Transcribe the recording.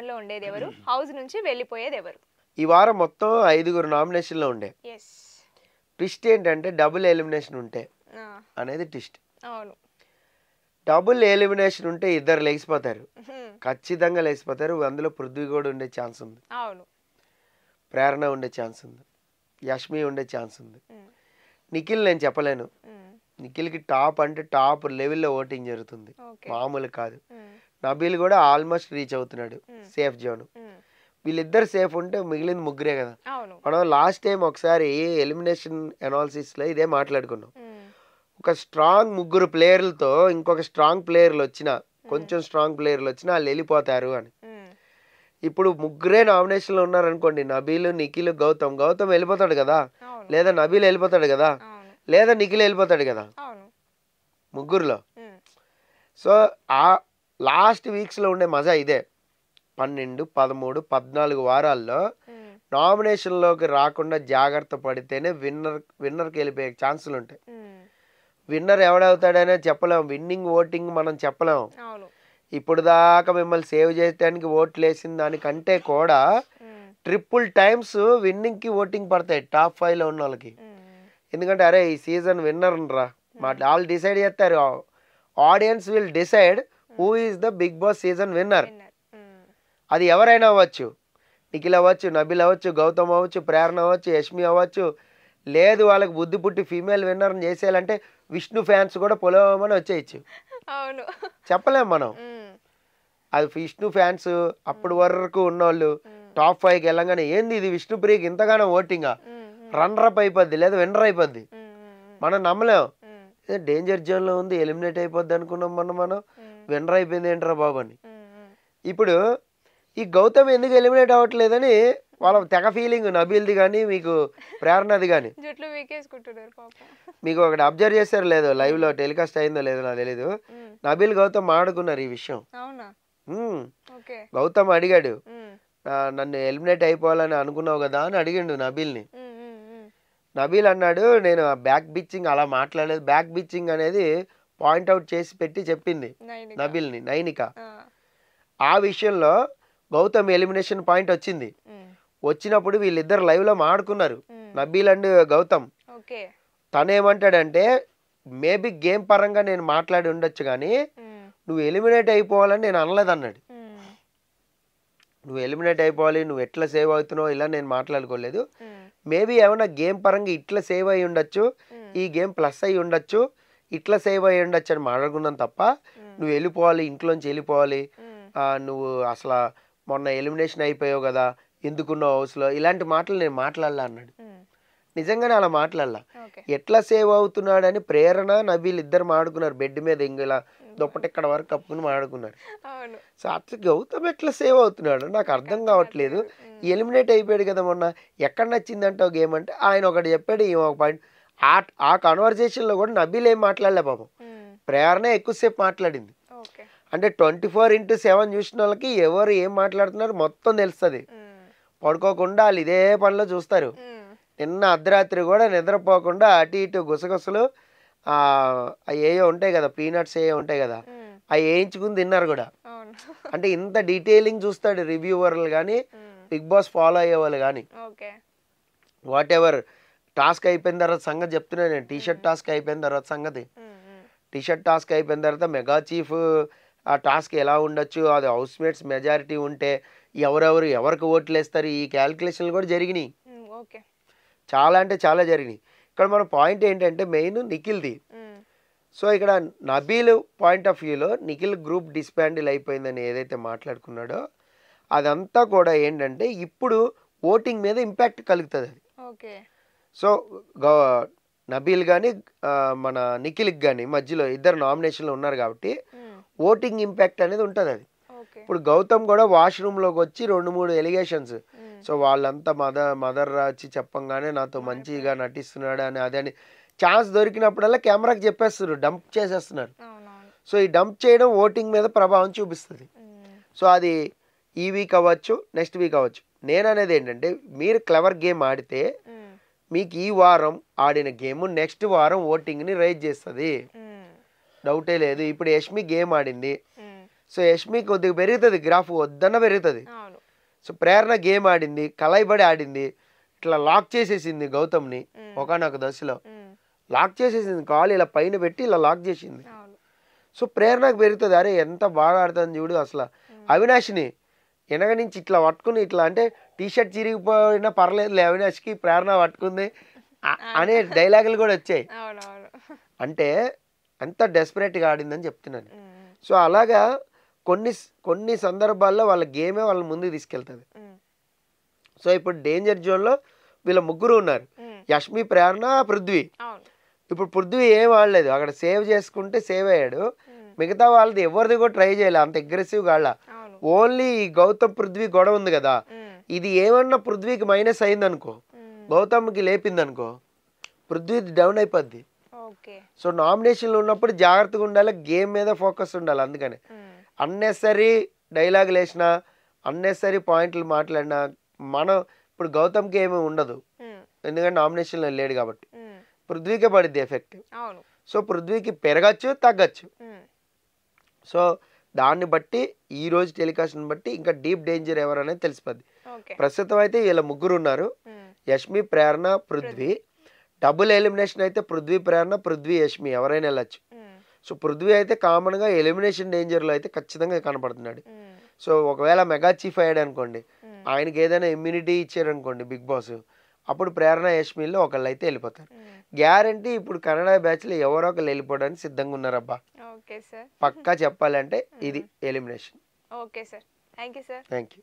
నామినేషన్లో ఉండేది ఎవరు, హౌస్ నుంచి వెళ్ళిపోయేది ఎవరు? ఈ వారం మొత్తం 5 నామినేషన్లో ఉండే. ఎస్. ట్విస్ట్ ఏంటంటే డబుల్ ఎలిమినేషన్ ఉంటే అనేది ట్విస్ట్. అవును. డబుల్ ఎలిమినేషన్ ఉంటే ఇద్దరు లేచిపోతారు, ఖచ్చితంగా లేచిపోతారు. అందులో పృథ్వీ కూడా ఉండే ఛాన్స్ ఉంది, అవును, ప్రేరణ ఉండే ఛాన్స్ ఉంది, యష్మి ఉండే ఛాన్స్ ఉంది. నిఖిల్ నేను చెప్పలేను. నిఖిల్కి టాప్ అంటే టాప్ లెవెల్లో ఓటింగ్ జరుగుతుంది, మామూలు కాదు. నబీల్ కూడా ఆల్మోస్ట్ రీచ్ అవుతున్నాడు సేఫ్ జోన్. వీళ్ళిద్దరు సేఫ్ ఉంటే మిగిలింది ముగ్గురే కదా. మనం లాస్ట్ టైం ఒకసారి ఎలిమినేషన్ అనాలిసిస్లో ఇదే మాట్లాడుకున్నాం. ఒక స్ట్రాంగ్ ముగ్గురు ప్లేయర్లతో ఇంకొక స్ట్రాంగ్ ప్లేయర్లు వచ్చినా, కొంచెం స్ట్రాంగ్ ప్లేయర్లు వచ్చినా వాళ్ళు వెళ్ళిపోతారు అని. ఇప్పుడు ముగ్గురే నామినేషన్లో ఉన్నారనుకోండి, నబీల్, నిఖిల్, గౌతమ్. గౌతమ్ వెళ్ళిపోతాడు కదా, లేదా నబీల్ వెళ్ళిపోతాడు కదా, లేదా నిఖిల్ వెళ్ళిపోతాడు కదా ముగ్గురులో. సో ఆ లాస్ట్ వీక్స్లో ఉండే మజా ఇదే. 12, 13, 14 వారాల్లో నామినేషన్లోకి రాకుండా జాగ్రత్త పడితేనే విన్నర్కి వెళ్ళిపోయే ఛాన్సులు ఉంటాయి. విన్నర్ ఎవడవుతాడనే చెప్పలేము, విన్నింగ్ ఓటింగ్ మనం చెప్పలేము. ఇప్పుడు దాకా మిమ్మల్ని సేవ్ చేయడానికి ఓట్లు వేసిన దానికంటే కూడా ట్రిపుల్ టైమ్స్ విన్నింగ్కి ఓటింగ్ పడతాయి టాప్ 5లో ఉన్న వాళ్ళకి. ఎందుకంటే అరే ఈ సీజన్ విన్నర్ రా, వాళ్ళు డిసైడ్ చేస్తారు. Audience will decide who is the Bigg Boss season winner. అది ఎవరైనా అవ్వచ్చు, నిఖిల్ అవ్వచ్చు, నబీల్ అవ్వచ్చు, గౌతమ్ అవ్వచ్చు, ప్రేరణ అవ్వచ్చు, యష్మి అవ్వచ్చు. లేదు వాళ్ళకి బుద్ధి పుట్టి ఫీమేల్ విన్నర్ని చేసేయాలంటే విష్ణు ఫ్యాన్స్ కూడా పొలవమని వచ్చేయచ్చు. అవును, చెప్పలేం మనం. అది విష్ణు ఫ్యాన్స్ అప్పటి వరకు ఉన్నోళ్ళు టాప్ 5కి వెళ్ళంగానే ఏంది ఇది విష్ణుప్రియకి ఇంతగానో ఓటింగా, రన్నర్ అప్ అయిపోద్ది లేదా విన్నర్ అయిపోద్ది. మనం నమ్మలేం. డేంజర్ జోన్లో ఉంది, ఎలిమినేట్ అయిపోద్ది అనుకున్నాం మనం విన్నర్ అయిపోయింది ఏంట్రా బాబు అని. ఇప్పుడు ఈ గౌతమ్ ఎందుకు ఎలిమినేట్ అవ్వట్లేదని వాళ్ళ తెగ ఫీలింగ్, నబీల్ది కానీ మీకు ప్రేరణది కానీ. మీకు ఒకటి అబ్జర్వ్ చేశారు లేదో, లైవ్లో టెలికాస్ట్ అయిందో లేదో నాకు తెలీదు, నబీల్ గౌతమ్ మాట్లాడుకున్నారు ఈ విషయం. గౌతమ్ అడిగాడు, నన్ను ఎలిమినేట్ అయిపోవాలని అనుకున్నావు కదా అని అడిగిండు నబీల్ని. నబీల్ అన్నాడు, నేను బ్యాక్ బిచ్చింగ్ అలా మాట్లాడలేదు, బ్యాక్ బిచ్చింగ్ అనేది పాయింట్అవుట్ చేసి పెట్టి చెప్పింది నబీల్ని నైనిక. ఆ విషయంలో గౌతమ్ ఎలిమినేషన్ పాయింట్ వచ్చింది. వచ్చినప్పుడు వీళ్ళిద్దరు లైవ్లో మాట్లాడుకున్నారు, నబీల్ అండ్ గౌతమ్. తనేమంటాడంటే మేబీ గేమ్ పరంగా నేను మాట్లాడి ఉండొచ్చు కానీ నువ్వు ఎలిమినేట్ అయిపోవాలని నేను అనలేదు అన్నాడు. నువ్వు ఎలిమినేట్ అయిపోవాలి, నువ్వు ఎట్లా సేవ్ అవుతున్నావు ఇలా నేను మాట్లాడుకోలేదు. మేబీ ఏమన్నా గేమ్ పరంగా ఇట్లా సేవ్ అయ్యి ఉండొచ్చు, ఈ గేమ్ ప్లస్ అయ్యి ఉండొచ్చు, ఇట్లా సేవ్ అయ్యి ఉండొచ్చు అని మాట్లాడుకున్నాను తప్ప నువ్వు వెళ్ళిపోవాలి, ఇంట్లోంచి వెళ్ళిపోవాలి, నువ్వు అసలు మొన్న ఎలిమినేషన్ అయిపోయావు కదా, ఎందుకున్నావు హౌస్లో, ఇలాంటి మాటలు నేను మాట్లాడలా అన్నాడు. నిజంగానే అలా మాట్లాడలా. ఎట్లా సేవ్ అవుతున్నాడని ప్రేరణ నబీల్ ఇద్దరు మాడుకున్నారు, బెడ్ మీద ఇంగిలా దుప్పటి ఇక్కడ వరకు కప్పుకుని మాడుకున్నారు. సో అట్లా గౌతమ్ ఎట్లా సేవ్ అవుతున్నాడు నాకు అర్థం కావట్లేదు. ఎలిమినేట్ అయిపోయాడు కదా మొన్న, ఎక్కడ నచ్చిందంటావు గేమ్ అంటే ఆయన ఒకటి చెప్పాడు, ఈ ఒక పాయింట్. ఆ కన్వర్జేషన్లో కూడా నబీల్ ఏం మాట్లాడలే పాపం, ప్రేరణ ఎక్కువసేపు మాట్లాడింది. అంటే 24/7 చూసిన వాళ్ళకి ఎవరు ఏం మాట్లాడుతున్నారు మొత్తం తెలుస్తుంది. పడుకోకుండా వాళ్ళు ఇదే పనిలో చూస్తారు. నిన్న అర్ధరాత్రి కూడా నిద్రపోకుండా అటు ఇటు గుసగుసలు ఏయో ఉంటాయి కదా, పీనట్స్ ఏయో ఉంటాయి కదా, అవి వేయించుకుని తిన్నారు కూడా. అంటే ఇంత డీటెయిలింగ్ చూస్తాడు రివ్యూవర్లు కానీ, బిగ్ బాస్ ఫాలో అయ్యే వాళ్ళు కానీ. వాట్ ఎవర్ టాస్క్ అయిపోయిన తర్వాత సంగతి చెప్తున్నాను నేను. టీషర్ట్ టాస్క్ అయిపోయిన తర్వాత సంగతి, టీషర్ట్ టాస్క్ అయిపోయిన తర్వాత మెగా చీఫ్ ఆ టాస్క్ ఎలా ఉండొచ్చు, అది హౌస్ మేట్స్ మెజారిటీ ఉంటే ఎవరికి ఓట్లు వేస్తారు, ఈ క్యాల్కులేషన్లు కూడా జరిగినాయి. చాలా అంటే చాలా జరిగినాయి. ఇక్కడ మన పాయింట్ ఏంటంటే మెయిన్ నిఖిల్ది. సో ఇక్కడ నబీల్ పాయింట్ ఆఫ్ వ్యూలో నిఖిల్ గ్రూప్ డిస్బాండిల్ అయిపోయిందని ఏదైతే మాట్లాడుకున్నాడో అదంతా కూడా ఏంటంటే ఇప్పుడు ఓటింగ్ మీద ఇంపాక్ట్ కలుగుతుంది అది. సో నబీల్ కానీ మన నిఖిల్కి కానీ మధ్యలో ఇద్దరు నామినేషన్లో ఉన్నారు కాబట్టి ఓటింగ్ ఇంపాక్ట్ అనేది ఉంటుంది అది. ఇప్పుడు గౌతమ్ కూడా వాష్రూమ్లోకి వచ్చి 2-3 ఎలిగేషన్స్, సో వాళ్ళంతా మదర్ వచ్చి చెప్పంగానే నాతో మంచిగా నటిస్తున్నాడు అని అదని ఛాన్స్ దొరికినప్పుడల్లా కెమెరాకి చెప్పేస్తున్నారు, డంప్ చేసేస్తున్నారు. సో ఈ డంప్ చేయడం ఓటింగ్ మీద ప్రభావం చూపిస్తుంది. సో అది ఈ వీక్ అవ్వచ్చు, నెక్స్ట్ వీక్ అవ్వచ్చు. నేను అనేది ఏంటంటే మీరు క్లవర్ గేమ్ ఆడితే మీకు ఈ వారం ఆడిన గేమ్ నెక్స్ట్ వారం ఓటింగ్ని రైజ్ చేస్తుంది, డౌటే లేదు. ఇప్పుడు యష్మి గేమ్ ఆడింది, సో యష్మి కొద్దిగా పెరుగుతుంది, గ్రాఫ్ వద్దన్న పెరుగుతుంది. అవును. సో ప్రేరణ గేమ్ ఆడింది, కలైబడి ఆడింది, ఇట్లా లాక్ చేసేసింది గౌతమ్ని. ఒకనొక దశలో లాక్ చేసేసింది, కాలు ఇలా పైన పెట్టి ఇలా లాక్ చేసింది. అవును. సో ప్రేరణకు పెరుగుతుంది, అరే ఎంత బాగా ఆడుతుంది చూడు. అసలు అవినాష్ని వెనక నుంచి ఇట్లా పట్టుకుని ఇట్లా అంటే టీషర్ట్ చిరిగిపోయినా పర్లేదులే అవినాష్కి ప్రేరణ పట్టుకుంది అనే డైలాగులు కూడా వచ్చాయి. అవునవును. అంటే ఎంత డెస్పరేట్గా ఆడిందని చెప్తున్నాను. సో అలాగా కొన్ని కొన్ని సందర్భాల్లో వాళ్ళ గేమే వాళ్ళని ముందుకు తీసుకెళ్తుంది. సో ఇప్పుడు డేంజర్ జోన్లో వీళ్ళ ముగ్గురు ఉన్నారు, యష్మి, ప్రేరణ, పృథ్వీ. అవును. ఇప్పుడు పృథ్వీ ఏం ఆడలేదు, అక్కడ సేవ్ చేసుకుంటే సేవ్ అయ్యాడు. మిగతా వాళ్ళది ఎవరిది కూడా ట్రై చేయలేదు, అంత అగ్రెసివ్గా ఆడలా. అవును. ఓన్లీ ఈ గౌతమ్ పృథ్వీ గొడవ ఉంది కదా, ఇది ఏమన్నా పృథ్వీకి మైనస్ అయింది అనుకో, గౌతమ్కి లేపింది అనుకో, పృథ్వీ డౌన్ అయిపోద్ది. ఓకే. సో నామినేషన్లు ఉన్నప్పుడు జాగ్రత్తగా ఉండాలి, గేమ్ మీద ఫోకస్ ఉండాలి. అందుకని అన్నెసరీ డైలాగులు వేసినా, అన్నెసరీ పాయింట్లు మాట్లాడినా మనం ఇప్పుడు గౌతమ్కి ఏమీ ఉండదు, ఎందుకంటే నామినేషన్లో లేడు కాబట్టి. పృథ్వీకే పడిద్ది ఎఫెక్ట్. అవును. సో పృథ్వీకి పెరగచ్చు, తగ్గచ్చు. సో దాన్ని బట్టి ఈ రోజు టెలికాస్ట్ని బట్టి ఇంకా డీప్ డేంజర్ ఎవరు అనేది తెలిసిపోద్ది. ఓకే. ప్రస్తుతం అయితే వీళ్ళ ముగ్గురు ఉన్నారు, యష్మి, ప్రేరణ, పృథ్వీ. డబుల్ ఎలిమినేషన్ అయితే పృథ్వీ, ప్రేరణ, పృథ్వీ, యష్మి ఎవరైనా వెళ్ళచ్చు. సో పృథ్వీ అయితే కామన్గా ఎలిమినేషన్ డేంజర్లో అయితే ఖచ్చితంగా కనపడుతున్నాడు. సో ఒకవేళ మెగా చీఫ్ అయ్యాడు అనుకోండి, ఆయనకి ఏదైనా ఇమ్యూనిటీ ఇచ్చారు అనుకోండి బిగ్ బాస్, అప్పుడు ప్రేరణ, యష్మిలో ఒకళ్ళు అయితే వెళ్ళిపోతారు. గ్యారంటీ ఇప్పుడు కన్నడ బ్యాచ్లో ఎవరో ఒకళ్ళు వెళ్ళిపోవడానికి సిద్ధంగా ఉన్నారబ్బా. Okay sir. పక్కా చెప్పాలంటే ఇది elimination. Okay sir. Thank you sir. Thank you.